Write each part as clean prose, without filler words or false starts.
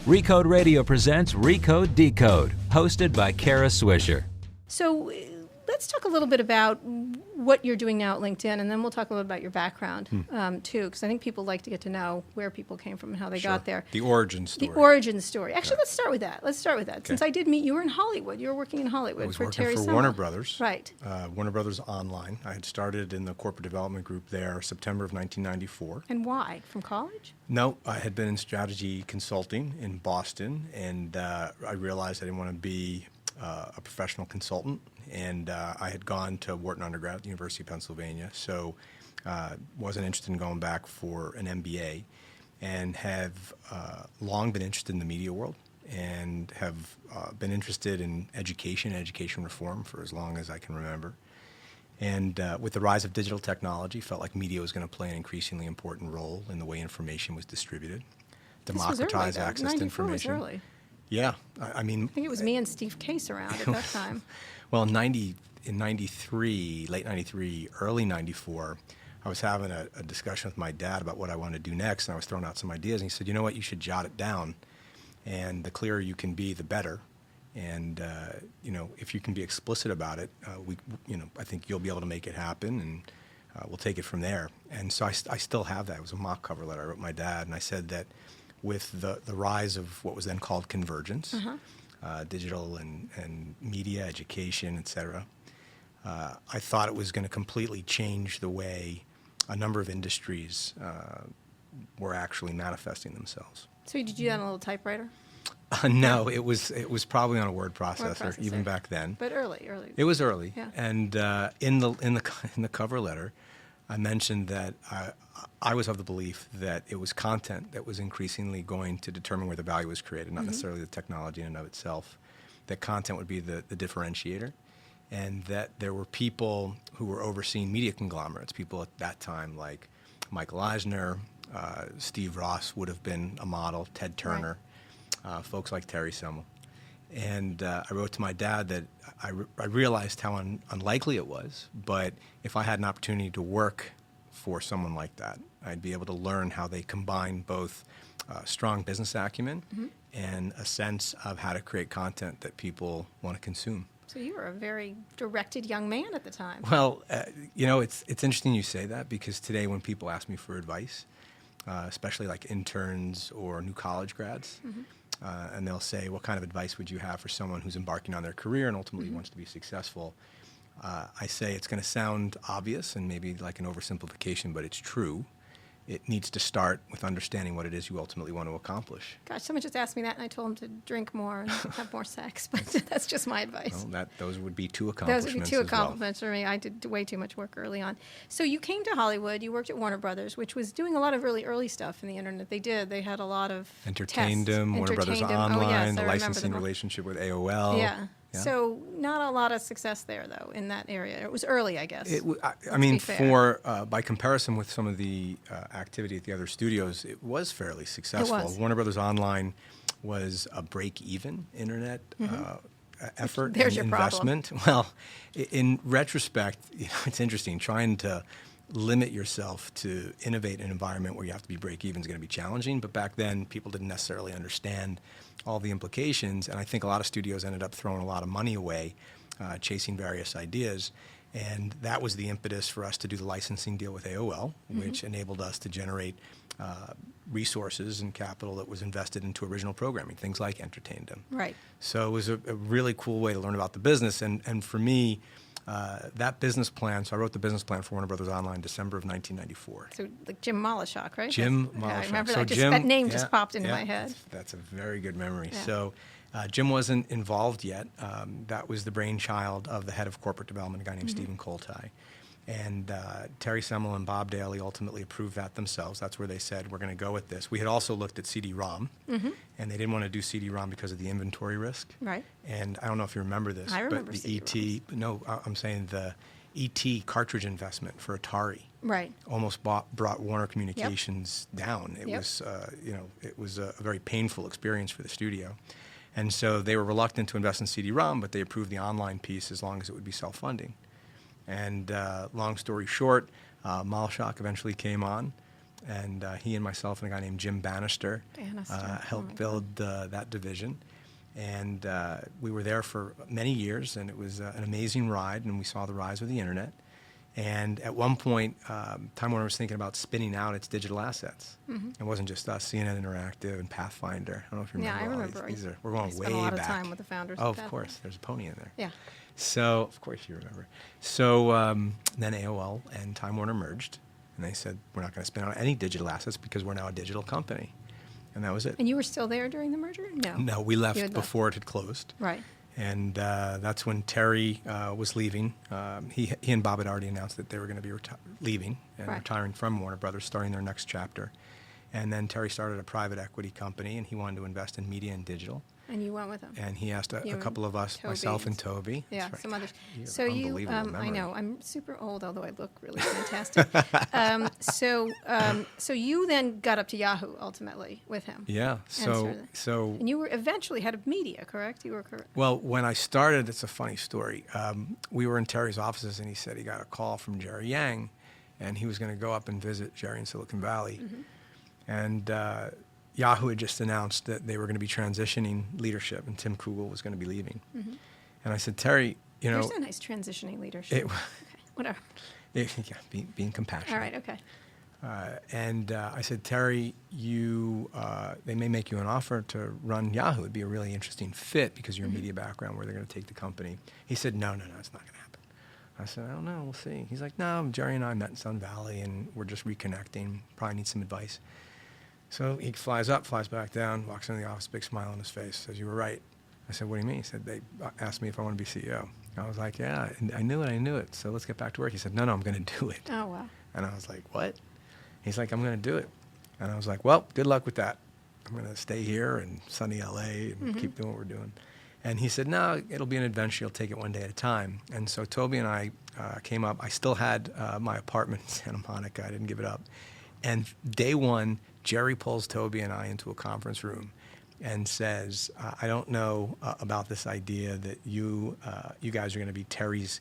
Recode Radio presents Recode Decode, hosted by Kara Swisher. So let's talk a little bit about what you're doing now at LinkedIn, and then we'll talk a little bit about your background, too, because I think people like to get to know where people came from and how they got there. The origin story. The origin story. Actually, let's start with that. Okay. Since I did meet you, were in Hollywood. You were working in Hollywood I was for working Terry for Summer. Warner Brothers. Right. Warner Brothers Online. I had started in the corporate development group there September of 1994. And why? From college? No, I had been in strategy consulting in Boston, and I realized I didn't want to be a professional consultant. And I had gone to Wharton undergrad at the University of Pennsylvania, so wasn't interested in going back for an MBA, and have long been interested in the media world, and have been interested in education reform for as long as I can remember. And with the rise of digital technology, felt like media was going to play an increasingly important role in the way information was distributed, democratize access to information. Was early. Yeah, I think it was me and Steve Case around at that time. Well, in 93, late 93, early 94, I was having a discussion with my dad about what I wanted to do next, and I was throwing out some ideas, and he said, you know what, you should jot it down, and the clearer you can be, the better. And, if you can be explicit about it, I think you'll be able to make it happen, and we'll take it from there. And so I still have that. It was a mock cover letter I wrote my dad, and I said that with the rise of what was then called convergence, digital and media, education, et cetera, I thought it was going to completely change the way a number of industries were actually manifesting themselves. So did you do that on a little typewriter? No, it was probably on a word processor, even back then. But early. It was early, yeah. And in the cover letter, I mentioned that I was of the belief that it was content that was increasingly going to determine where the value was created, not necessarily the technology in and of itself. That content would be the differentiator, and that there were people who were overseeing media conglomerates, people at that time like Michael Eisner, Steve Ross would have been a model, Ted Turner, folks like Terry Summer. And I wrote to my dad that I realized how unlikely it was, but if I had an opportunity to work for someone like that, I'd be able to learn how they combine both strong business acumen and a sense of how to create content that people want to consume. So you were a very directed young man at the time. Well, it's interesting you say that, because today when people ask me for advice, especially like interns or new college grads, and they'll say, what kind of advice would you have for someone who's embarking on their career and ultimately wants to be successful? I say it's going to sound obvious and maybe like an oversimplification, but it's true. It needs to start with understanding what it is you ultimately want to accomplish. Gosh, someone just asked me that, and I told him to drink more and have more sex, but that's just my advice. Well, those would be two accomplishments. Those would be two accomplishments for me. I did way too much work early on. So you came to Hollywood. You worked at Warner Brothers, which was doing a lot of really early stuff in the internet. They had a lot of Entertained tests. them, Warner Brothers Online, Oh, yes, the licensing relationship with AOL. Yeah. So not a lot of success there, though, in that area. It was early, I guess. By comparison with some of the activity at the other studios, it was fairly successful. It was. Warner Brothers Online was a break-even internet effort There's and your investment. Problem. Well, in retrospect, it's interesting. Trying to limit yourself to innovate in an environment where you have to be break-even is going to be challenging. But back then, people didn't necessarily understand all the implications, and I think a lot of studios ended up throwing a lot of money away chasing various ideas. And that was the impetus for us to do the licensing deal with AOL, which enabled us to generate resources and capital that was invested into original programming, things like Entertained Them. Right. So it was a really cool way to learn about the business. And for me, that business plan, so I wrote the business plan for Warner Brothers Online December of 1994. So like Jim Mollishock, right? Jim Mollishock. Mollishock. I remember so that name just popped into my head. That's a very good memory. Yeah. So Jim wasn't involved yet. That was the brainchild of the head of corporate development, a guy named Stephen Coltai. And Terry Semmel and Bob Daly ultimately approved that themselves. That's where they said, we're going to go with this. We had also looked at CD-ROM, and they didn't want to do CD-ROM because of the inventory risk. Right. And I don't know if you remember this, I remember but the ET, no, I'm saying the ET cartridge investment for Atari almost brought Warner Communications down. It was, it was a very painful experience for the studio. And so they were reluctant to invest in CD-ROM, but they approved the online piece as long as it would be self-funding. And long story short, Mollishock eventually came on, and he and myself and a guy named Jim Bannister, helped build that division. And we were there for many years, and it was an amazing ride, and we saw the rise of the internet. And at one point, Time Warner was thinking about spinning out its digital assets. It wasn't just us, CNN Interactive and Pathfinder. I don't know if you remember. Yeah, I remember. We're going way back. Spent a lot of time with the founders. Oh, of course. There's a pony in there. Yeah. So, of course you remember. So then AOL and Time Warner merged, and they said, we're not going to spin out any digital assets because we're now a digital company. And that was it. And you were still there during the merger? No. No, we left before it had closed. Right. And that's when Terry was leaving. He and Bob had already announced that they were going to be leaving and retiring from Warner Brothers, starting their next chapter. And then Terry started a private equity company, and he wanted to invest in media and digital. And you went with him. And he asked a couple of us, myself and Toby. Yeah, right. some others. So you, I know, I'm super old, although I look really fantastic. So you then got up to Yahoo ultimately with him. Yeah. And you were eventually head of media, correct? You were correct. Well, when I started, it's a funny story. We were in Terry's offices, and he said he got a call from Jerry Yang, and he was going to go up and visit Jerry in Silicon Valley. And Yahoo had just announced that they were going to be transitioning leadership, and Tim Kugel was going to be leaving. And I said, Terry, There's a nice transitioning leadership. Okay, whatever. Being compassionate. All right, okay. And I said, Terry, they may make you an offer to run Yahoo. It'd be a really interesting fit because of your media background, where they're going to take the company. He said, no, it's not going to happen. I said, I don't know, we'll see. He's like, no, Jerry and I met in Sun Valley, and we're just reconnecting. Probably need some advice. So he flies up, flies back down, walks into the office, big smile on his face, says, you were right. I said, what do you mean? He said, they asked me if I want to be CEO. I was like, yeah, I knew it, so let's get back to work. He said, no, I'm going to do it. Oh, wow. And I was like, what? He's like, I'm going to do it. And I was like, well, good luck with that. I'm going to stay here in sunny LA and keep doing what we're doing. And he said, no, it'll be an adventure. You'll take it one day at a time. And so Toby and I came up. I still had my apartment in Santa Monica. I didn't give it up. And day one, Jerry pulls Toby and I into a conference room and says, I don't know about this idea that you guys are going to be Terry's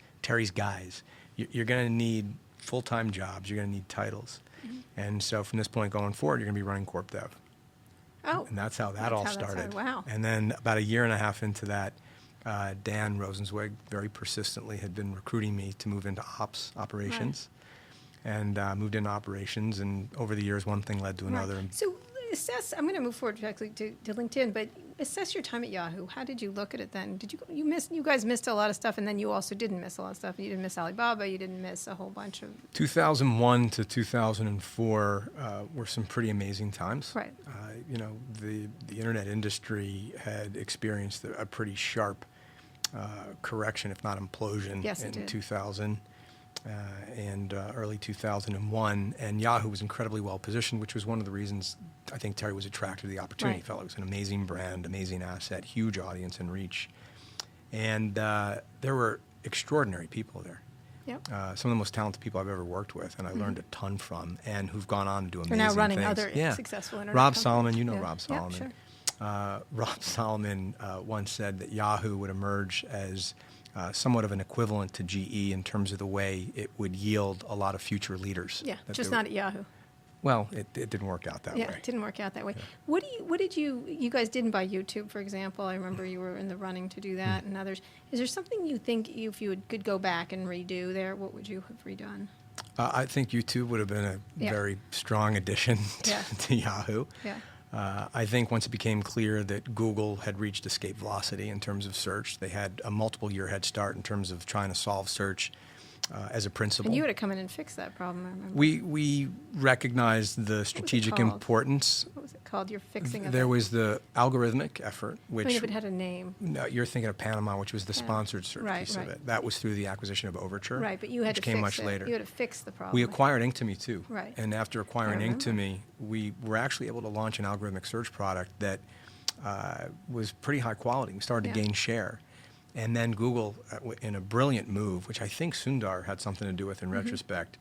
guys. You're going to need full-time jobs. You're going to need titles. And so from this point going forward, you're going to be running Corp Dev. Oh. And that's how that all started. Wow. And then about a year and a half into that, Dan Rosenzweig very persistently had been recruiting me to move into operations. And moved into operations, and over the years, one thing led to another. Right. So I'm going to move forward directly to LinkedIn, but assess your time at Yahoo. How did you look at it then? Did you guys missed a lot of stuff, and then you also didn't miss a lot of stuff. You didn't miss Alibaba. You didn't miss a whole bunch of... 2001 to 2004 were some pretty amazing times. Right. The internet industry had experienced a pretty sharp correction, if not implosion, in 2000. And early 2001, and Yahoo was incredibly well positioned, which was one of the reasons I think Terry was attracted to the opportunity. He felt it was an amazing brand, amazing asset, huge audience and reach. And there were extraordinary people there. Yep. Some of the most talented people I've ever worked with, and I learned a ton from, and who've gone on to do amazing they're now running things. Other successful internet Rob companies. Solomon, Rob Solomon. Yeah, sure. Rob Solomon once said that Yahoo would emerge as somewhat of an equivalent to GE in terms of the way it would yield a lot of future leaders. Yeah, just not at Yahoo. Well, it didn't work out that way. Yeah, it didn't work out that way. Yeah. What did you guys didn't buy YouTube, for example? I remember you were in the running to do that, and others. Is there something you think if you could go back and redo there, what would you have redone? I think YouTube would have been a very strong addition to Yahoo. Yeah. I think once it became clear that Google had reached escape velocity in terms of search, they had a multiple-year head start in terms of trying to solve search as a principle. And you had to come in and fix that problem, I remember. We recognized the strategic importance. What was it called? You're fixing it. There was the algorithmic effort, which... I mean, if it had a name. No, you're thinking of Panama, which was the sponsored search piece of it. That was through the acquisition of Overture, right, but you had which to came fix much later. You had to fix the problem. We acquired Inktomi, too. Right. And after acquiring Inktomi, we were actually able to launch an algorithmic search product that was pretty high quality. We started to gain share. And then Google, in a brilliant move, which I think Sundar had something to do with in retrospect,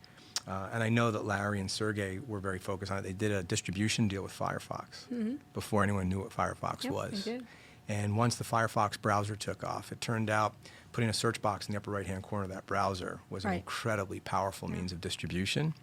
and I know that Larry and Sergey were very focused on it. They did a distribution deal with Firefox before anyone knew what Firefox was. They did. And once the Firefox browser took off, it turned out putting a search box in the upper right-hand corner of that browser was an incredibly powerful means of distribution.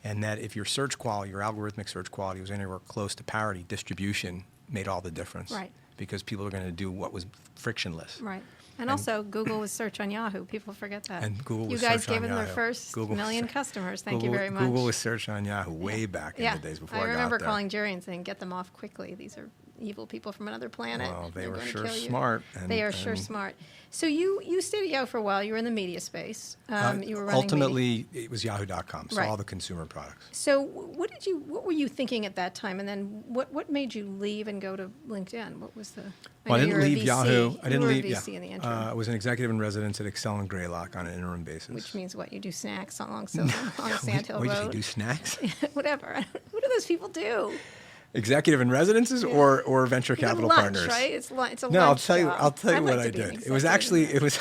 and that if your search quality, your algorithmic search quality was anywhere close to parity, distribution made all the difference. Right. Because people are going to do what was frictionless. Right. And also, Google was search on Yahoo. People forget that. And Google was You guys search on gave them their Yahoo. first Google million was- customers. Thank Google, you very much. Google was search on Yahoo way back in Yeah. the days before I got remember there. calling Jerry and saying, "Get them off quickly. These are evil people from another planet. Well, they They're were going to sure kill you." smart. They are sure smart. So you stayed at Yahoo for a while. You were in the media space. You were running media. Ultimately, it was Yahoo.com, so Right. all the consumer products. So what were you thinking at that time? And then what made you leave and go to LinkedIn? What was the? Well, I know didn't you were a leave VC. Yahoo. I didn't you were leave. a VC in the interim. I was an executive in residence at Excel and Greylock on an interim basis. Which means what? You do snacks along Sand Hill What, Road? you do snacks? Whatever. What do those people do? Executive in residences or venture You go to capital lunch, partners? right? It's a lunch No, I'll tell you. job. I'll tell you I'd what like I to be an did. It was executive actually in it was.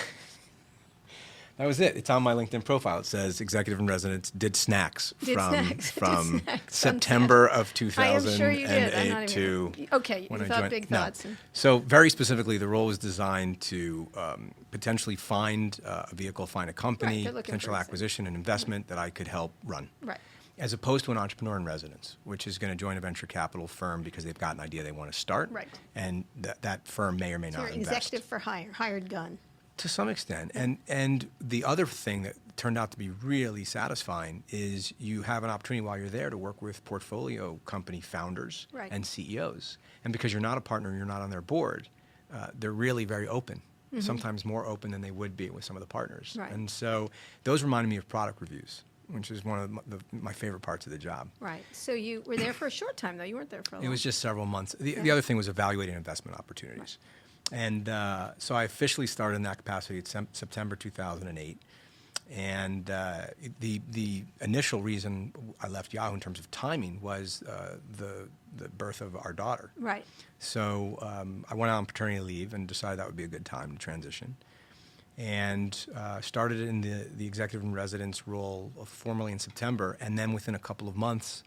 That was it. It's on my LinkedIn profile. It says executive in residence did snacks from September of I am sure you did. I'm 2008 not to even, okay, when you I thought joined. big No. thoughts. So very specifically, the role was designed to potentially find a vehicle, find a Right, company, they're looking potential for acquisition and investment that I could help run. Right. As opposed to an entrepreneur in residence, which is going to join a venture capital firm because they've got an idea they want to start. Right. And that firm may or may So not you're invest. executive for hire, hired gun. To some extent. And the other thing that turned out to be really satisfying is you have an opportunity while you're there to work with portfolio company founders Right. and CEOs. And because you're not a partner, you're not on their board, they're really very open, sometimes more open than they would be with some of the partners. Right. And so those reminded me of product reviews, which is one of my favorite parts of the job. Right. So you were there for a short time, though. You weren't there for a long It was just several months. The Yeah. other thing was evaluating investment opportunities. And so I officially started in that capacity at September 2008. And the initial reason I left Yahoo in terms of timing was the birth of our daughter. Right. So I went out on paternity leave and decided that would be a good time to transition. And started in the executive in residence role formally in September. And then within a couple of months,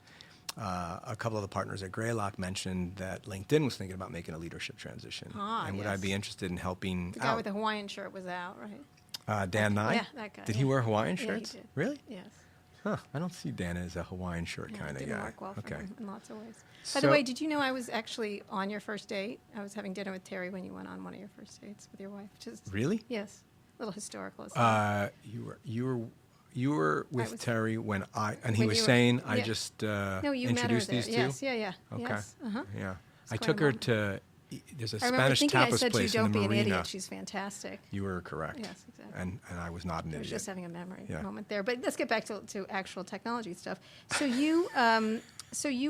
a couple of the partners at Greylock mentioned that LinkedIn was thinking about making a leadership transition. And would I yes. be interested in helping The guy out? with the Hawaiian shirt was out, right? Dan Nye? Yeah, that guy. Did yeah. he wear Hawaiian Yeah, he shirts? did. Really? Yes. Huh. I don't see Dan as a Hawaiian shirt Yeah, kind it of didn't guy. work well for him in lots of ways. By the So- way, did you know I was actually on your first date? I was having dinner with Terry when you went on one of your first dates with your wife. Just Really? Yes. A little historical. aside. You were I with was- Terry when he When was you were- saying I yeah. just No, you met her introduced there. these two. Yes, yeah. Okay. Yes. Uh-huh. Yeah. It's I quite took a her moment. to. There's a I remember Spanish thinking I tapas said to you, place don't in the be an marina. idiot. She's fantastic. You were correct. Yes, exactly. And I was not an I was idiot. just having a memory Yeah. moment there. But let's get back to actual technology stuff. So you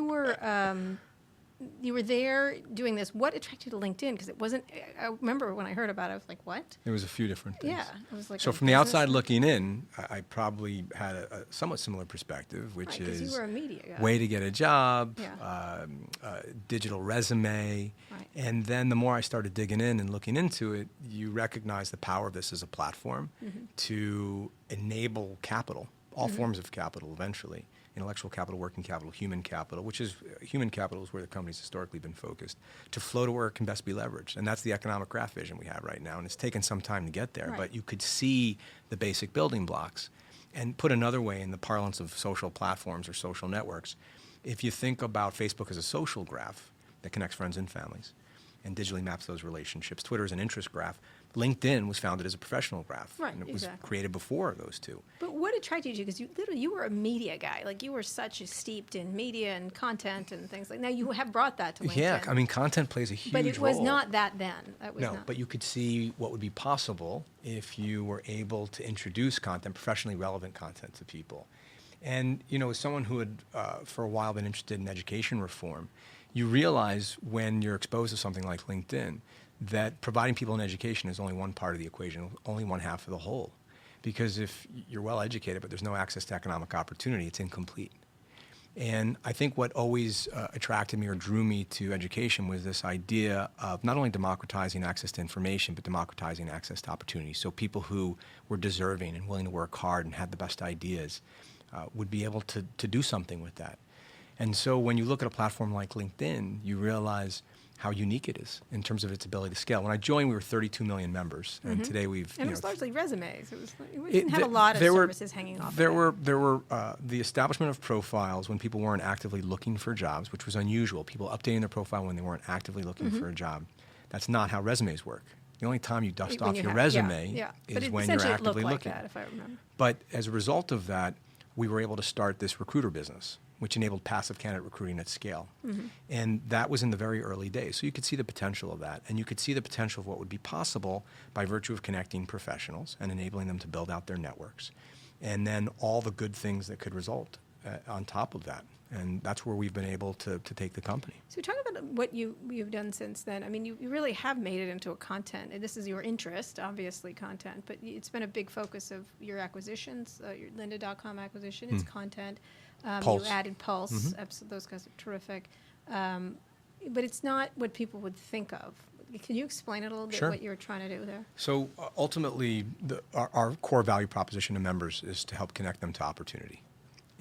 were there doing this. What attracted you to LinkedIn? Because it wasn't. I remember when I heard about it, I was like, what? There was a few different things. Yeah, it was like. So a from the business outside thing. looking in, I probably had a somewhat similar perspective, which Right, 'cause is you were a media guy. way to get a job, Yeah. digital resume, Right. and then the more I started digging in and looking into it, you recognize the power of this as a platform Mm-hmm. to enable capital, all forms of capital eventually. Intellectual capital, working capital, human capital, which is human capital is where the company's historically been focused, to flow to where it can best be leveraged. And that's the economic graph vision we have right now. And it's taken some time to get there, Right. but you could see the basic building blocks. And put another way, in the parlance of social platforms or social networks, if you think about Facebook as a social graph that connects friends and families and digitally maps those relationships, Twitter is an interest graph, LinkedIn was founded as a professional graph. Right, and it was exactly. created before those two. But what attracted you? Because you were a media guy. Like you were such a steeped in media and content and things like. Now you have brought that to LinkedIn. Yeah, I mean, content plays a huge role. but it was not that then. That was No, not. but you could see what would be possible if you were able to introduce content, professionally relevant content to people. And, as someone who had for a while been interested in education reform, you realize when you're exposed to something like LinkedIn that providing people an education is only one part of the equation, only one half of the whole. Because if you're well educated but there's no access to economic opportunity, it's incomplete. And I think what always attracted me or drew me to education was this idea of not only democratizing access to information, but democratizing access to opportunity. So people who were deserving and willing to work hard and had the best ideas would be able to do something with that. And so when you look at a platform like LinkedIn, you realize how unique it is in terms of its ability to scale. When I joined, we were 32 million members, and today we've... And it was largely resumes. We didn't have a lot of services hanging off. There were the establishment of profiles when people weren't actively looking for jobs, which was unusual. People updating their profile when they weren't actively looking for a job. That's not how resumes work. The only time you dust off your resume is when you're actively looking. That, if I remember. But as a result of that, we were able to start this recruiter business, which enabled passive candidate recruiting at scale. And that was in the very early days. So you could see the potential of that. And you could see the potential of what would be possible by virtue of connecting professionals and enabling them to build out their networks. And then all the good things that could result on top of that. And that's where we've been able to take the company. So talk about what you've done since then. I mean, you really have made it into a content. And this is your interest, obviously, content. But it's been a big focus of your acquisitions, your lynda.com acquisition. It's content. Pulse. You added Pulse. Those guys are terrific. But it's not what people would think of. Can you explain it a little bit, what you're trying to do there? So ultimately, our core value proposition to members is to help connect them to opportunity.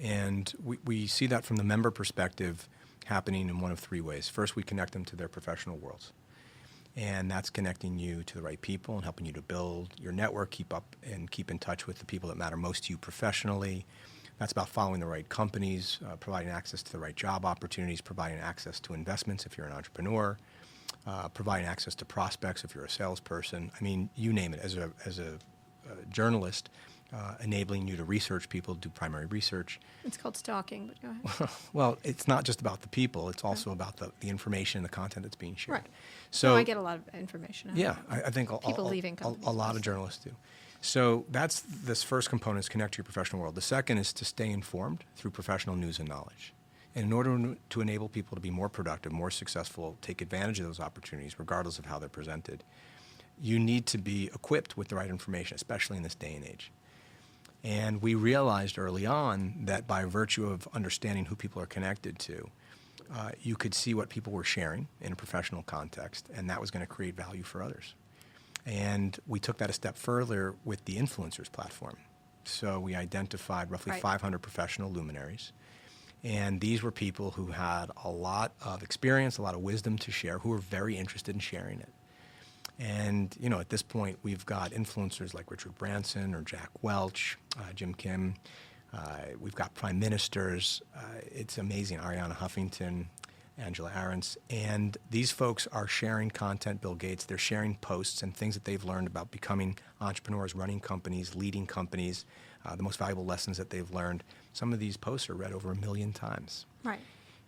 And we see that from the member perspective happening in one of three ways. First, we connect them to their professional worlds. And that's connecting you to the right people and helping you to build your network, keep in touch with the people that matter most to you professionally. That's about following the right companies, providing access to the right job opportunities, providing access to investments if you're an entrepreneur, providing access to prospects if you're a salesperson. I mean, you name it. As a journalist, enabling you to research people, do primary research. It's called stalking, but go ahead. Well, it's not just about the people. It's also about the information and the content that's being shared. Right. So I get a lot of information. I think people leaving companies. A lot of journalists do. So that's this first component is connect to your professional world. The second is to stay informed through professional news and knowledge. And in order to enable people to be more productive, more successful, take advantage of those opportunities, regardless of how they're presented, you need to be equipped with the right information, especially in this day and age. And we realized early on that by virtue of understanding who people are connected to, you could see what people were sharing in a professional context, and that was going to create value for others. And we took that a step further with the influencers platform. So we identified roughly 500 professional luminaries. And these were people who had a lot of experience, a lot of wisdom to share, who were very interested in sharing it. And, at this point, we've got influencers like Richard Branson or Jack Welch, Jim Kim. We've got prime ministers. It's amazing. Ariana Huffington, Angela Ahrendts. And these folks are sharing content, Bill Gates. They're sharing posts and things that they've learned about becoming entrepreneurs, running companies, leading companies, the most valuable lessons that they've learned. Some of these posts are read over 1 million times. Right.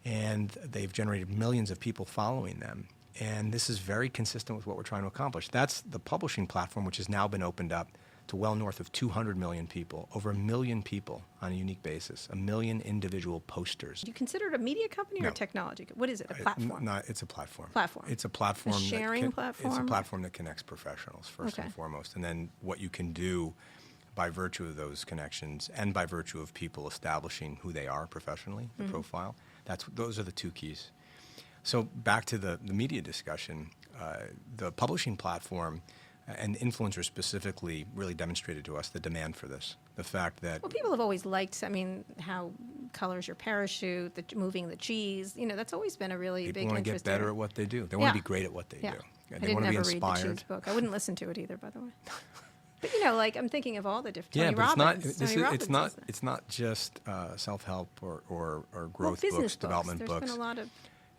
And they've generated millions of people following them. And this is very consistent with what we're trying to accomplish. That's the publishing platform, which has now been opened up to well north of 200 million people, over 1 million people on a unique basis, 1 million individual posters. Do you consider it a media company or a technology? What is it, a platform? No, it's a platform. Platform. It's a platform. A sharing platform? It's a platform that connects professionals, first and foremost. And then what you can do by virtue of those connections and by virtue of people establishing who they are professionally, the profile, those are the two keys. So back to the media discussion, the publishing platform and influencers specifically really demonstrated to us the demand for this. The fact that... Well, people have always liked, how colors your parachute, moving the cheese. That's always been a really big interest. People want to get better at what they do. They want to be great at what they do. And they want to be inspired. I didn't ever read the cheese book. I wouldn't listen to it either, by the way. But, I'm thinking of all the different... Tony Robbins. It's not just self-help or growth books, development books. There's been a lot of...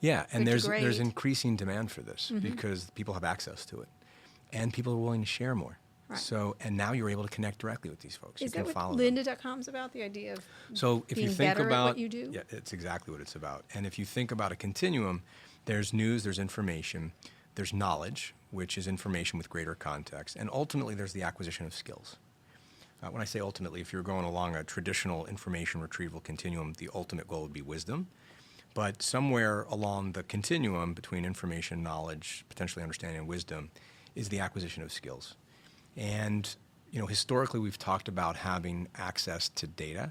Yeah, and there's increasing demand for this because people have access to it, and people are willing to share more. Right. So, and now you're able to connect directly with these folks. Is you can that follow what lynda.com's about? The idea of if being you think better about at what you do? Yeah, it's exactly what it's about. And if you think about a continuum, there's news, there's information, there's knowledge, which is information with greater context, and ultimately there's the acquisition of skills. When I say ultimately, if you're going along a traditional information retrieval continuum, the ultimate goal would be wisdom. But somewhere along the continuum between information, knowledge, potentially understanding, and wisdom is the acquisition of skills. And, historically we've talked about having access to data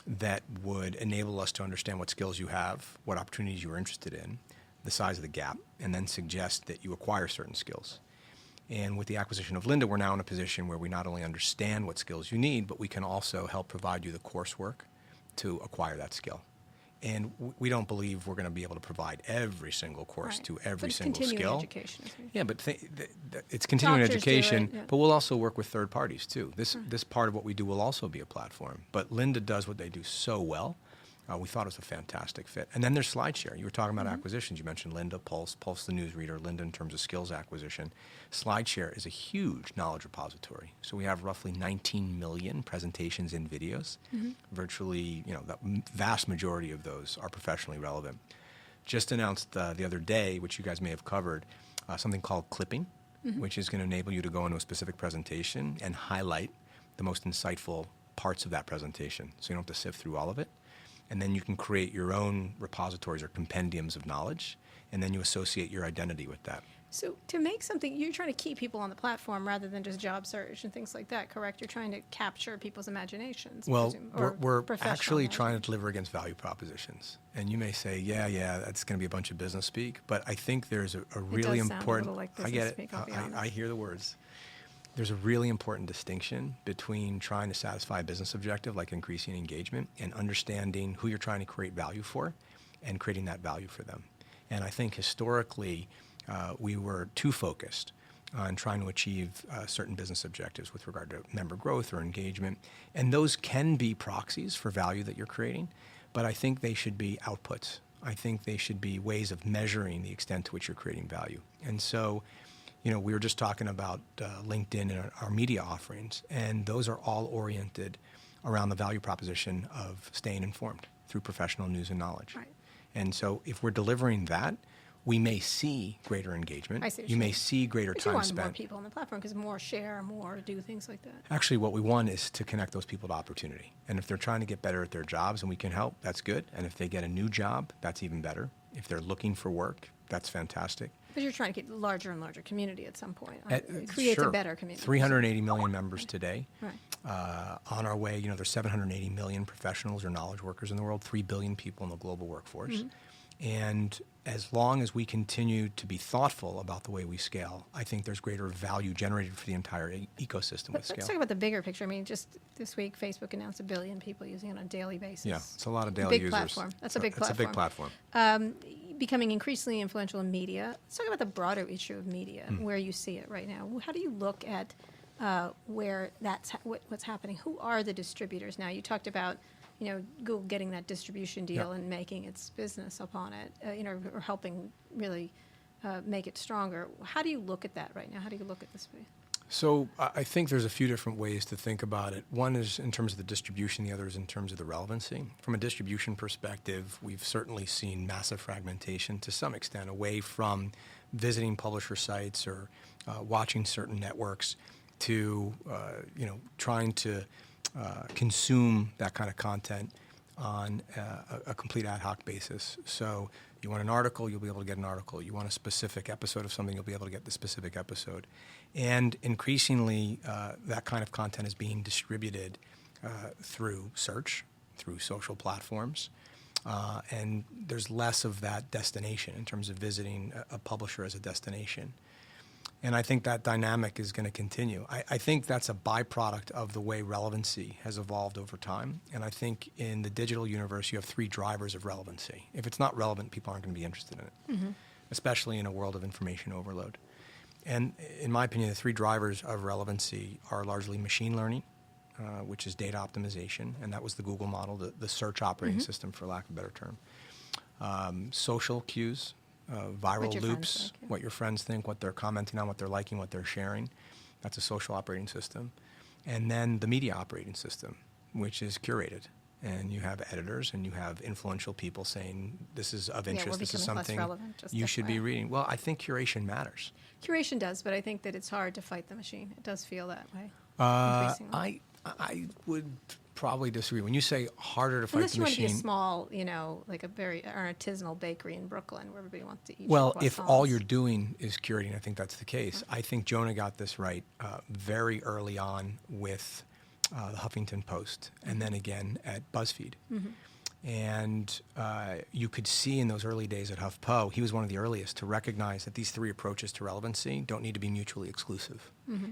that would enable us to understand what skills you have, what opportunities you're interested in, the size of the gap, and then suggest that you acquire certain skills. And with the acquisition of Lynda, we're now in a position where we not only understand what skills you need, but we can also help provide you the coursework to acquire that skill. And we don't believe we're going to be able to provide every single course Right. to every But it's single continuing skill. education. Isn't it? Yeah, but it's continuing Doctors do education, it, yeah. but we'll also work with third parties too. This part of what we do will also be a platform. But Linda does what they do so well. We thought it was a fantastic fit. And then there's Slideshare. You were talking about acquisitions. You mentioned Linda, Pulse the newsreader, Linda in terms of skills acquisition. Slideshare is a huge knowledge repository. So we have roughly 19 million presentations and videos. Virtually, the vast majority of those are professionally relevant. Just announced the other day, which you guys may have covered, something called clipping, which is going to enable you to go into a specific presentation and highlight the most insightful parts of that presentation. So you don't have to sift through all of it. And then you can create your own repositories or compendiums of knowledge, and then you associate your identity with that. So to make something, you're trying to keep people on the platform rather than just job search and things like that, correct? You're trying to capture people's imaginations. Well, or we're professional actually trying to imagination. deliver against value propositions. And you may say, yeah, that's going to be a bunch of business speak. But I think there's a really does sound a important. little like I business get it. speak, I'll be I honest. hear the words. There's a really important distinction between trying to satisfy a business objective, like increasing engagement, and understanding who you're trying to create value for and creating that value for them. And I think historically, we were too focused on trying to achieve certain business objectives with regard to member growth or engagement. And those can be proxies for value that you're creating, but I think they should be outputs. I think they should be ways of measuring the extent to which you're creating value. And so, we were just talking about LinkedIn and our media offerings, and those are all oriented around the value proposition of staying informed through professional news and knowledge. Right. And so if we're delivering that, we may see greater engagement. I see what you you're may saying. see greater But you time want more spent. people on the platform because more share, more do things like that. Actually, what we want is to connect those people to opportunity. And if they're trying to get better at their jobs and we can help, that's good. And if they get a new job, that's even better. If they're looking for work, that's fantastic. But you're trying to get larger and larger community at some point. It creates Sure. a better community. 380 million members today. Right. On our way, there's 780 million professionals or knowledge workers in the world, 3 billion people in the global workforce. And as long as we continue to be thoughtful about the way we scale, I think there's greater value generated for the entire ecosystem with Let's scale. talk about the bigger picture. I mean, just this week, Facebook announced 1 billion people using it on a daily basis. Yeah, it's a lot of It's a daily big users. platform. That's a big It's a big platform. platform. Becoming increasingly influential in media. Let's talk about the broader issue of media, Hmm. where you see it right now. How do you look at where what's happening? Who are the distributors now? You talked about, Google getting that distribution deal Yeah. and making its business upon it, or helping really make it stronger. How do you look at that right now? How do you look at this space? So I think there's a few different ways to think about it. One is in terms of the distribution, the other is in terms of the relevancy. From a distribution perspective, we've certainly seen massive fragmentation to some extent away from visiting publisher sites or watching certain networks to trying to consume that kind of content on a complete ad hoc basis. So you want an article, you'll be able to get an article. You want a specific episode of something, you'll be able to get the specific episode. And increasingly, that kind of content is being distributed through search, through social platforms. And there's less of that destination in terms of visiting a publisher as a destination. And I think that dynamic is going to continue. I think that's a byproduct of the way relevancy has evolved over time. And I think in the digital universe, you have 3 drivers of relevancy. If it's not relevant, people aren't going to be interested in it, especially in a world of information overload. And in my opinion, the 3 drivers of relevancy are largely machine learning, which is data optimization, and that was the Google model, the search operating system, for lack of a better term. Social cues, viral What your friends loops, think, yeah. what your friends think, what they're commenting on, what they're liking, what they're sharing. That's a social operating system. And then the media operating system, which is curated. And you have editors and you have influential people saying, this is of interest, we're this is becoming less something relevant, just you should be FYI. reading. Well, I think curation matters. Curation does, but I think that it's hard to fight the machine. It does feel that way. increasingly. I would probably disagree. When you say harder to fight Unless the you want to be a machine, small, like a very artisanal bakery in Brooklyn where everybody wants to eat. well, croissants. if all you're doing is curating, I think that's the case. I think Jonah got this right very early on with the Huffington Post, and then again at BuzzFeed. And you could see in those early days at HuffPo, he was one of the earliest to recognize that these 3 approaches to relevancy don't need to be mutually exclusive.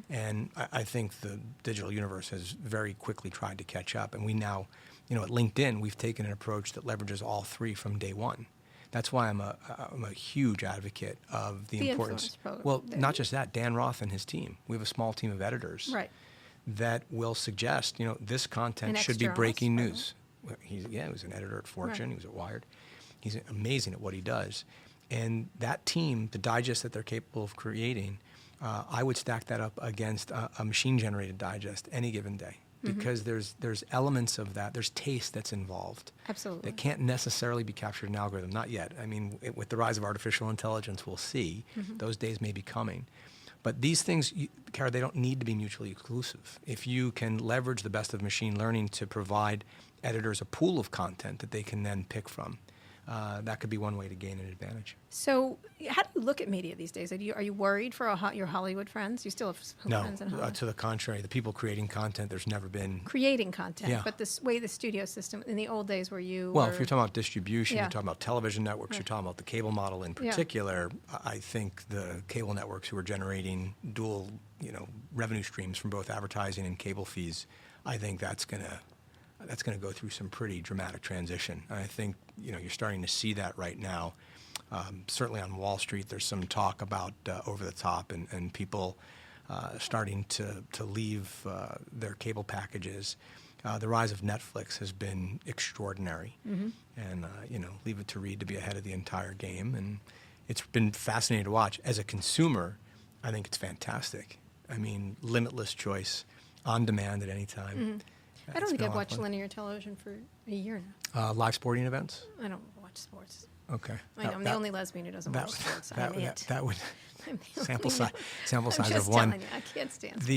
And I think the digital universe has very quickly tried to catch up, and we now at LinkedIn, we've taken an approach that leverages all three from day one. That's why I'm a huge advocate of the importance. Influence program. Well, not just that, Dan Roth and his team. We have a small team of editors Right. that will suggest, this content And should be externals, breaking right. news. Well, he was an editor at Fortune. Right. He was at Wired. He's amazing at what he does. And that team, the digest that they're capable of creating, I would stack that up against a machine-generated digest any given day. Because there's elements of that, there's taste that's involved. Absolutely. That can't necessarily be captured in an algorithm, not yet. I mean, with the rise of artificial intelligence, we'll see. Those days may be coming. But these things, Kara, they don't need to be mutually exclusive. If you can leverage the best of machine learning to provide editors a pool of content that they can then pick from, that could be one way to gain an advantage. So, how do you look at media these days? Are you worried for your Hollywood friends? You still have friends in Hollywood? To the contrary. The people creating content, there's never been... Creating content, Yeah. but the way the studio system, in the old days where you Well, were, if you're talking about distribution, Yeah. you're talking about television networks, Right. you're talking about the cable model in Yeah. particular, I think the cable networks who are generating dual, revenue streams from both advertising and cable fees, I think that's going to go through some pretty dramatic transition. And I think, you're starting to see that right now. Certainly on Wall Street, there's some talk about over the top and people starting to leave their cable packages. The rise of Netflix has been extraordinary. And, leave it to Reed to be ahead of the entire game. And it's been fascinating to watch. As a consumer, I think it's fantastic. I mean, limitless choice, on demand at any time. I don't think I've watched linear television for a year now. Live sporting events? I don't watch sports. Okay. I know, I'm the only lesbian who doesn't watch sports. I'm it. That would I'm the sample only- size I'm just of one. telling you, I can't stand sports.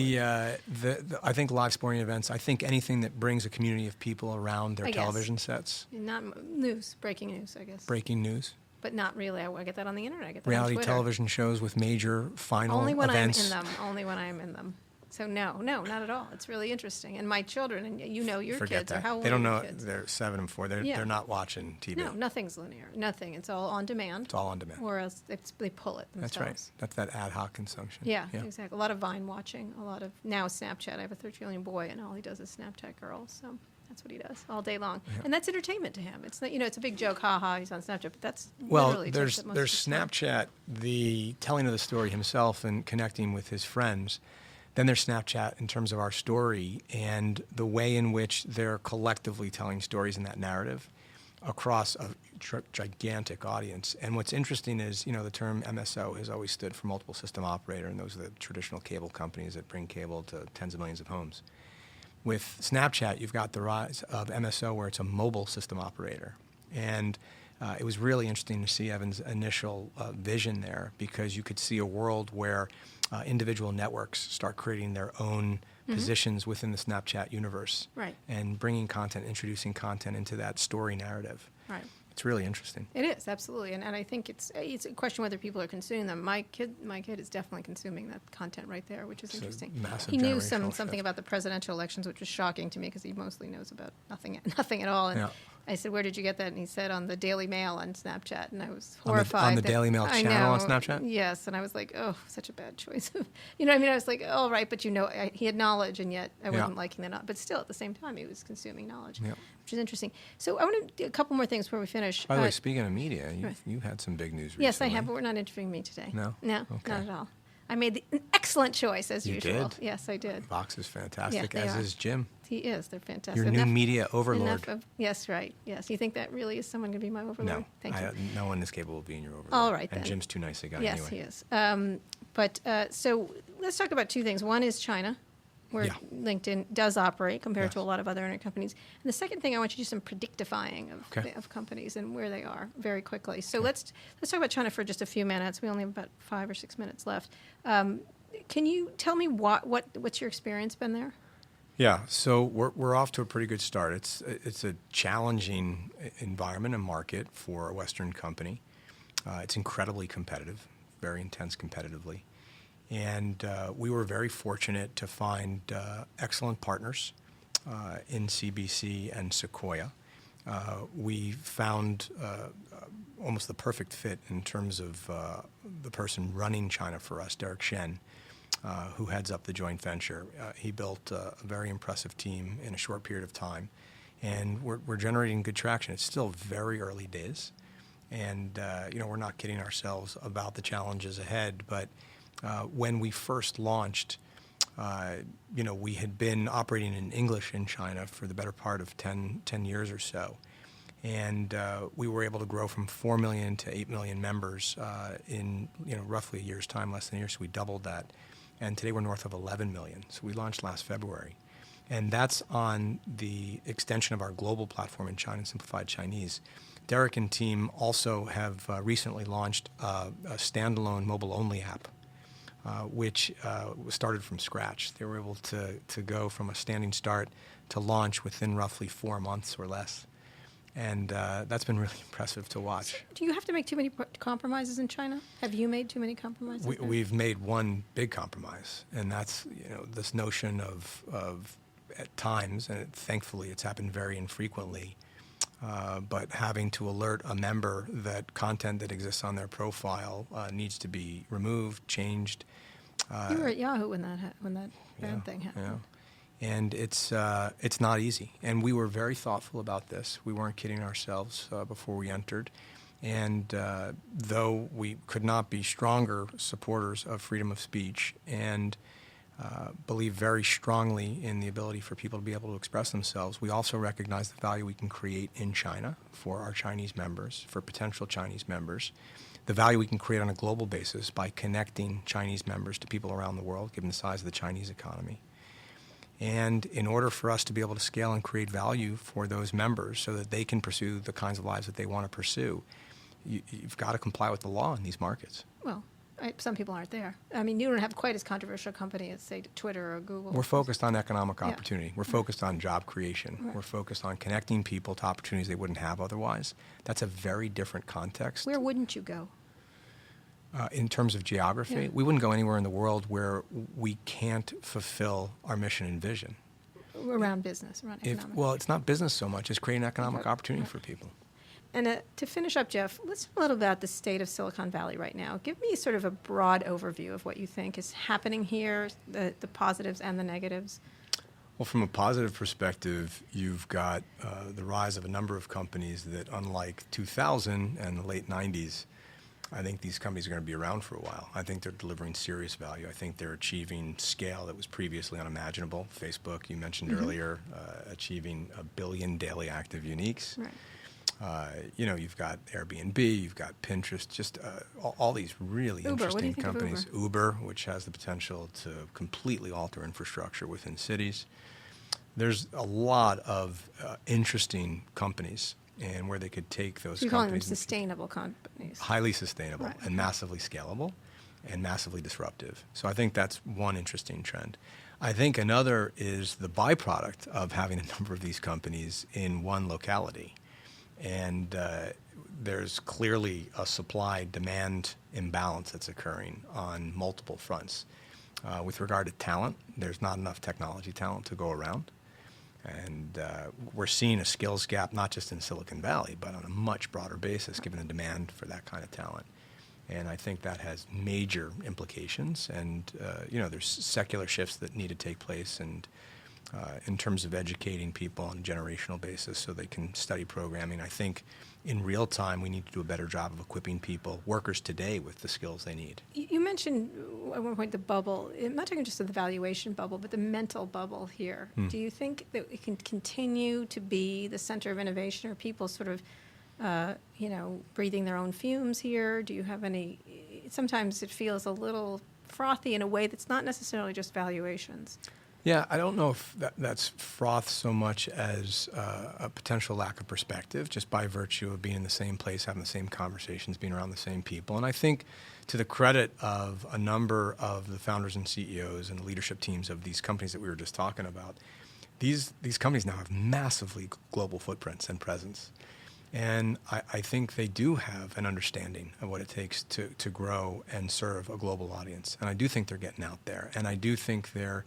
The I think live sporting events. I think anything that brings a community of people around their I guess. television sets. Not news, breaking news, I guess. Breaking news. But not really. I get that on the internet. I get that Reality on Twitter. television shows with major final Only when events. I'm in them. Only when I'm in them. So no, not at all. It's really interesting. And my children, and your Forget kids, that. are how old They don't are your know. kids? They're 7 and 4. Yeah. They're not watching TV. No, nothing's linear. Nothing. It's all on demand. It's all on demand. Or else they pull it themselves. That's right. That's that ad hoc consumption. Yeah, exactly. A lot of Vine watching. A lot of now Snapchat. I have a 13-year-old boy, and all he does is Snapchat girls. So that's what he does all day long, and that's entertainment to him. It's not, it's a big joke, he's on Snapchat, but that's Well, literally there's takes up most of his time. Snapchat, the telling of the story himself and connecting with his friends. Then there's Snapchat in terms of our story and the way in which they're collectively telling stories in that narrative across a gigantic audience. And what's interesting is, the term MSO has always stood for multiple system operator, and those are the traditional cable companies that bring cable to tens of millions of homes. With Snapchat, you've got the rise of MSO where it's a mobile system operator. And it was really interesting to see Evan's initial vision there, because you could see a world where individual networks start creating their own positions within the Snapchat universe. Right. And bringing content, introducing content into that story narrative. Right. It's really interesting. It is, absolutely, and I think it's a question whether people are consuming them. My kid is definitely consuming that content right there, which is It's a interesting. massive He knew generational something shift. about the presidential elections, which was shocking to me because he mostly knows about nothing at all. And Yeah. I said, "Where did you get that?" And he said, "On the Daily Mail on Snapchat." And I was horrified. On the that- Daily Mail I channel on know, Snapchat? Yes, and I was like, "Oh, such a bad choice." You know what I mean? I was like, "Oh, right," but he had knowledge, and yet I wasn't liking the knowledge. But still, at the same time, he was consuming knowledge, Yeah. which is interesting. So I want to do a couple more things before we finish. By the way, speaking of media, right. you've had some big news recently. Yes, I have, but we're not interviewing me today. No? No, Okay. not at all. I made an excellent choice, as You usual. did? Yes, I did. Vox is fantastic, they as are. is Jim. He is. They're fantastic. Your new media overlord. Yes, right. Yes. You think that really is someone going to be my overlord? No, Thank you. no one is capable of being your overlord. All right, And then. Jim's too nice a guy Yes, anyway. he is. So let's talk about two things. One is China, where Yeah. LinkedIn does operate compared to a Yes. lot of other internet companies. And the second thing, I want you to do some predictifying Okay. of companies and where they are very quickly. So let's talk about China for just a few minutes. We only have about 5 or 6 minutes left. Can you tell me what's your experience been there? Yeah, so we're off to a pretty good start. It's a challenging environment and market for a Western company. It's incredibly competitive, very intense competitively. And we were very fortunate to find excellent partners in CBC and Sequoia. We found almost the perfect fit in terms of the person running China for us, Derek Shen, who heads up the joint venture. He built a very impressive team in a short period of time. And we're generating good traction. It's still very early days. And, we're not kidding ourselves about the challenges ahead. But when we first launched, we had been operating in English in China for the better part of 10 years or so. And we were able to grow from 4 million to 8 million members in roughly a year's time, less than a year, so we doubled that. And today we're north of 11 million. So we launched last February. And that's on the extension of our global platform in China, Simplified Chinese. Derek and team also have recently launched a standalone mobile-only app, which was started from scratch. They were able to go from a standing start to launch within roughly 4 months or less. And that's been really impressive to watch. So do you have to make too many compromises in China? Have you made too many compromises? We've made one big compromise, and that's this notion of at times, and thankfully it's happened very infrequently, but having to alert a member that content that exists on their profile needs to be removed, changed. You were at Yahoo when that bad thing happened. Yeah. And it's not easy. And we were very thoughtful about this. We weren't kidding ourselves before we entered. And though we could not be stronger supporters of freedom of speech and believe very strongly in the ability for people to be able to express themselves, we also recognize the value we can create in China for our Chinese members, for potential Chinese members, the value we can create on a global basis by connecting Chinese members to people around the world, given the size of the Chinese economy. And in order for us to be able to scale and create value for those members so that they can pursue the kinds of lives that they want to pursue, you've got to comply with the law in these markets. Well, some people aren't there. I mean, you don't have quite as controversial a company as, say, Twitter or Google. We're focused on economic opportunity. We're Right. focused on job creation. Right. We're focused on connecting people to opportunities they wouldn't have otherwise. That's a very different context. Where wouldn't you go? In terms of geography, Yeah. we wouldn't go anywhere in the world where we can't fulfill our mission and vision. Around business, around economic. Well, it's not business so much as creating economic Okay. opportunity Right. for people. And to finish up, Jeff, let's talk a little about the state of Silicon Valley right now. Give me sort of a broad overview of what you think is happening here, the positives and the negatives. Well, from a positive perspective, you've got the rise of a number of companies that, unlike 2000 and the late 90s, I think these companies are going to be around for a while. I think they're delivering serious value. I think they're achieving scale that was previously unimaginable. Facebook, you mentioned earlier, achieving 1 billion daily active uniques. Right. You've got Airbnb, you've got Pinterest, just all these really Uber, what do you interesting think of companies. Uber, which has the potential to completely alter infrastructure within cities. There's a lot of interesting companies and where they could take those You're calling them companies. sustainable companies. Highly sustainable Right. and massively scalable and massively disruptive. So I think that's one interesting trend. I think another is the byproduct of having a number of these companies in one locality. And there's clearly a supply-demand imbalance that's occurring on multiple fronts. With regard to talent, there's not enough technology talent to go around. And we're seeing a skills gap, not just in Silicon Valley, but on a much broader basis, given the demand for that kind of talent. And I think that has major implications. And, there's secular shifts that need to take place and in terms of educating people on a generational basis so they can study programming. I think in real time, we need to do a better job of equipping people, workers today, with the skills they need. You mentioned at one point the bubble. I'm not talking just of the valuation bubble, but the mental bubble here. Do you think that it can continue to be the center of innovation? Are people sort of, breathing their own fumes here? Do you have any? Sometimes it feels a little frothy in a way that's not necessarily just valuations. Yeah, I don't know if that's froth so much as a potential lack of perspective, just by virtue of being in the same place, having the same conversations, being around the same people. And I think to the credit of a number of the founders and CEOs and the leadership teams of these companies that we were just talking about, these companies now have massively global footprints and presence. And I think they do have an understanding of what it takes to grow and serve a global audience. And I do think they're getting out there. And I do think they're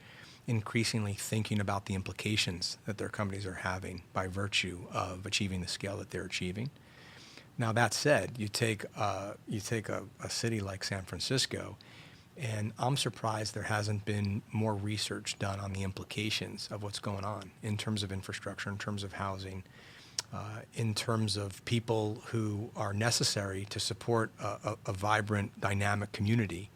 increasingly thinking about the implications that their companies are having by virtue of achieving the scale that they're achieving. Now, that said, you take a city like San Francisco, And I'm surprised there hasn't been more research done on the implications of what's going on in terms of infrastructure, in terms of housing, in terms of people who are necessary to support a vibrant, dynamic community,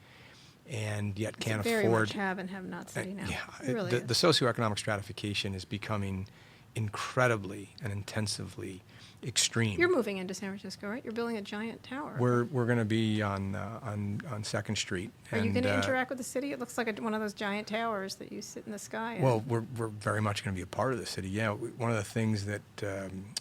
and yet can't It's very afford. much have and have not city now. Yeah, It really the is. socioeconomic stratification is becoming incredibly and intensively extreme. You're moving into San Francisco, right? You're building a giant tower. We're going to be on 2nd Street. Are you going to and, interact with the city? It looks like one of those giant towers that you sit in the sky in. Well, we're very much going to be a part of the city. Yeah, one of the things that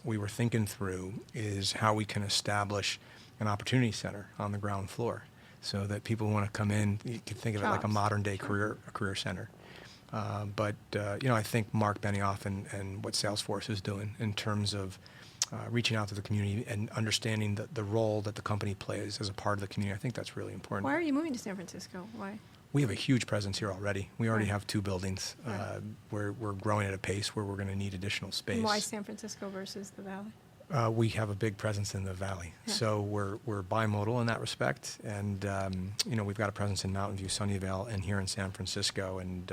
we were thinking through is how we can establish an opportunity center on the ground floor, so that people who want to come in, you can think of it like a Jobs. modern day career center. But I think Mark Benioff and what Salesforce is doing in terms of reaching out to the community and understanding the role that the company plays as a part of the community, I think that's really important. Why are you moving to San Francisco? Why? We have a huge presence here already. We already Right. have 2 buildings. Right. We're growing at a pace where we're going to need additional space. And why San Francisco versus the Valley? We have a big presence in the Valley, Yeah. so we're bimodal in that respect. And we've got a presence in Mountain View, Sunnyvale, and here in San Francisco, and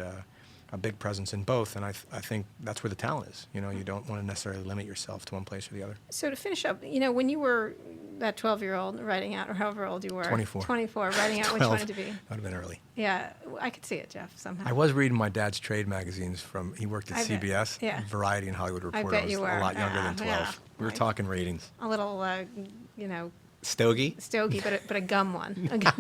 a big presence in both. And I think that's where the talent is. You don't want to necessarily limit yourself to one place or the other. So to finish up, when you were that 12-year-old writing out, or however old you were. 24. 24, writing out what you 12. wanted to be. That would have been early. Yeah, I could see it, Jeff, somehow. I was reading my dad's trade magazines he worked at I bet. CBS, Yeah. Variety and Hollywood Reporter. bet I was you were. a lot younger than 12. Yeah. We were Right. talking ratings. A little, Stogie? stogie, but a gum one. A gum,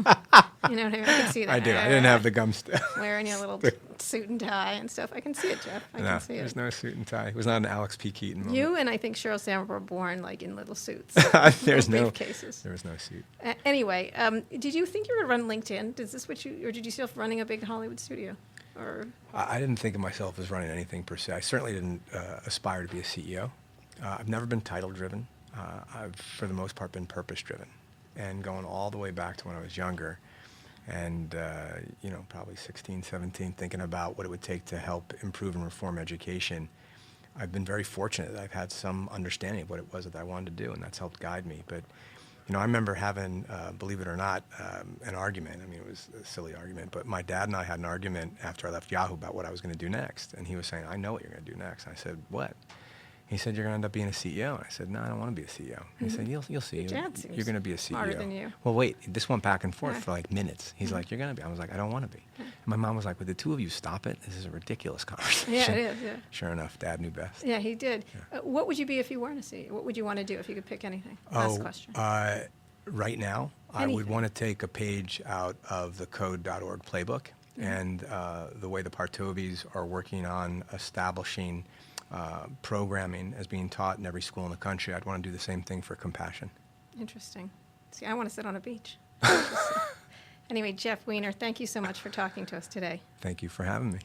you know what I mean? I can see that. I do. I didn't have the gum Wearing your little suit and tie and stuff. I can see it, Jeff. I No, can see there's it. no suit and tie. It was not an Alex P. Keaton moment. You and I think Sheryl Sandberg were born like in little suits. There's little no briefcases. There was no suit. Anyway, did you think you were going to run LinkedIn? Is this what or did you see yourself running a big Hollywood studio? Or I didn't think of myself as running anything per se. I certainly didn't aspire to be a CEO. I've never been title driven. I've, for the most part, been purpose driven. And going all the way back to when I was younger, and probably 16, 17, thinking about what it would take to help improve and reform education, I've been very fortunate that I've had some understanding of what it was that I wanted to do, and that's helped guide me. But I remember having, believe it or not, an argument. I mean, it was a silly argument, but my dad and I had an argument after I left Yahoo about what I was going to do next. And he was saying, I know what you're going to do next. And I said, what? He said, you're going to end up being a CEO. And I said, no, I don't want to be a CEO. And he said, you'll see. Your dad seems You're going to be a CEO. smarter than you. Well, wait, this went back and forth Yeah. for like minutes. He's like, you're going to be. I was like, I don't want to be. And my mom was like, would the two of you stop it? This is a ridiculous conversation. Yeah, it is, yeah. Sure enough, Dad knew best. yeah, he did. What would you be if you weren't a CEO? What would you want to do if you could pick anything? Last question. Right now, I would Anything. want to take a page out of the Decode.org playbook, and the way the Partovies are working on establishing programming as being taught in every school in the country. I'd want to do the same thing for compassion. Interesting. See, I want to sit on a beach. Anyway, Jeff Weiner, thank you so much for talking to us today. Thank you for having me.